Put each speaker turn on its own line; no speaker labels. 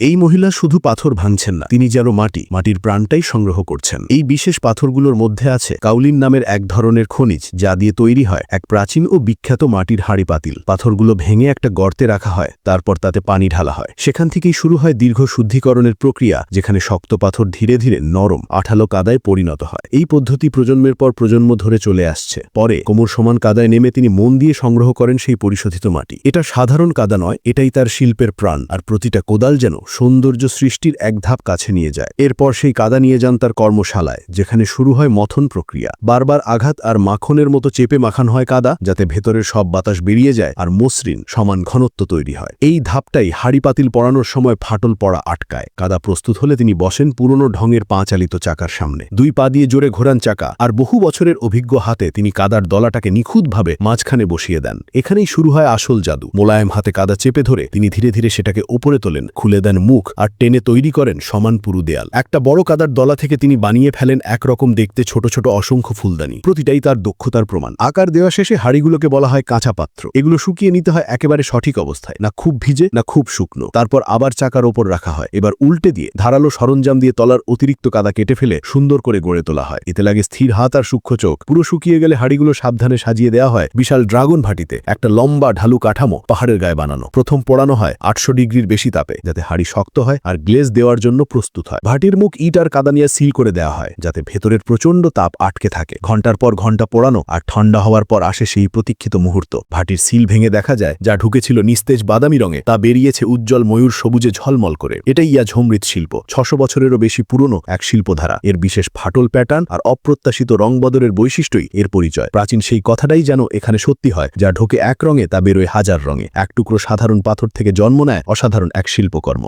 এই মহিলা শুধু পাথর ভাঙছেন না, তিনি যেন মাটির প্রাণটাই সংগ্রহ করছেন। এই বিশেষ পাথরগুলোর মধ্যে আছে কাউলিন নামের এক ধরনের খনিজ, যা দিয়ে তৈরি হয় এক প্রাচীন ও বিখ্যাত মাটির হাঁড়ি পাতিল। পাথরগুলো ভেঙে একটা গর্তে রাখা হয়, তারপর তাতে পানি ঢালা হয়। সেখান থেকেই শুরু হয় দীর্ঘ শুদ্ধিকরণের প্রক্রিয়া, যেখানে শক্ত পাথর ধীরে ধীরে নরম আঠালো কাদায় পরিণত হয়। এই পদ্ধতি প্রজন্মের পর প্রজন্ম ধরে চলে আসছে। পরে কোমর সমান কাদায় নেমে তিনি মন দিয়ে সংগ্রহ করেন সেই পরিশোধিত মাটি। এটা সাধারণ কাদা নয়, এটাই তার শিল্পের প্রাণ। আর প্রতিটা কোদাল যেন সৌন্দর্য সৃষ্টির এক ধাপ কাছে নিয়ে যায়। এরপর সেই কাদা নিয়ে যান তার কর্মশালায়, যেখানে শুরু হয় মথন প্রক্রিয়া। বারবার আঘাত আর মাখনের মতো চেপে মাখানো হয় কাদা, যাতে ভেতরের সব বাতাস বেরিয়ে যায় আর মসৃণ সমান ঘনত্ব তৈরি হয়। এই ধাপটাই হাঁড়ি পাতিল পরানোর সময় ফাটল পড়া আটকায়। কাদা প্রস্তুত হলে তিনি বসেন পুরনো ঢঙের পা চালিত চাকার সামনে, দুই পা দিয়ে জোরে ঘোরান চাকা, আর বহু বছরের অভিজ্ঞ হাতে তিনি কাদার দলাটাকে নিখুঁতভাবে মাঝখানে বসিয়ে দেন। এখানেই শুরু হয় আসল জাদু। মোলায়েম হাতে কাদা চেপে ধরে তিনি ধীরে ধীরে সেটাকে উপরে তোলেন, খুলে দেন মুখ আর টেনে তৈরি করেন সমান পুরু দেয়াল। একটা বড় কাদার দলা থেকে তিনি বানিয়ে ফেলেন একরকম দেখতে ছোট ছোট অসংখ্য ফুলদানি। প্রতিটাই তার দক্ষতার প্রমাণ। আকার দেওয়া শেষে হাঁড়িগুলোকে বলা হয় কাঁচা পাত্র। এগুলো শুকিয়ে নিতে হয় একেবারে সঠিক অবস্থায়, না খুব ভিজে না খুব শুকনো। তারপর আবার চাকার ওপর রাখা হয়। এবার উল্টে দিয়ে ধারালো সরঞ্জাম দিয়ে তলার অতিরিক্ত কাদা কেটে ফেলে সুন্দর করে গড়ে তোলা হয়। এতে লাগে স্থির হাত আর সূক্ষ্ম চোখ। পুরো শুকিয়ে গেলে হাঁড়িগুলো সাবধানে সাজিয়ে দেওয়া হয় বিশাল ড্রাগন ভাটিতে, একটা লম্বা ঢালু কাঠামো পাহাড়ের গায়ে বানানো। প্রথম পোড়ানো হয় 800 ডিগ্রির বেশি তাপে, যাতে হাঁড়ি শক্ত হয় আর গ্লেজ দেওয়ার জন্য প্রস্তুত হয়। ভাটির মুখ ইট আর কাদা নিয়ে সিল করে দেওয়া হয়, যাতে ভেতরের প্রচণ্ড তাপ আটকে থাকে। ঘন্টার পর ঘন্টা পোড়ানো আর ঠান্ডা হওয়ার পর আসে সেই প্রতীক্ষিত মুহূর্ত। ভাটির সিল ভেঙে দেখা যায় যা ঢুকেছিল নিস্তেজ বাদামি রঙে, তা বেরিয়েছে উজ্জ্বল ময়ূর সবুজে ঝলমল করে। এটাই ইয়া ঝমৃত শিল্প, 600 বছরেরও বেশি পুরনো এক শিল্পধারা। এর বিশেষ ফাটল প্যাটার্ন আর অপ্রত্যাশিত রং বদলের বৈশিষ্ট্যই এর পরিচয়। প্রাচীন সেই কথাটাই যেন এখানে সত্যি হয়, যা ঢোকে এক রঙে তা বেরোয় হাজার রঙে। এক টুকরো সাধারণ পাথর থেকে জন্ম নেয় অসাধারণ এক শিল্পকর্ম।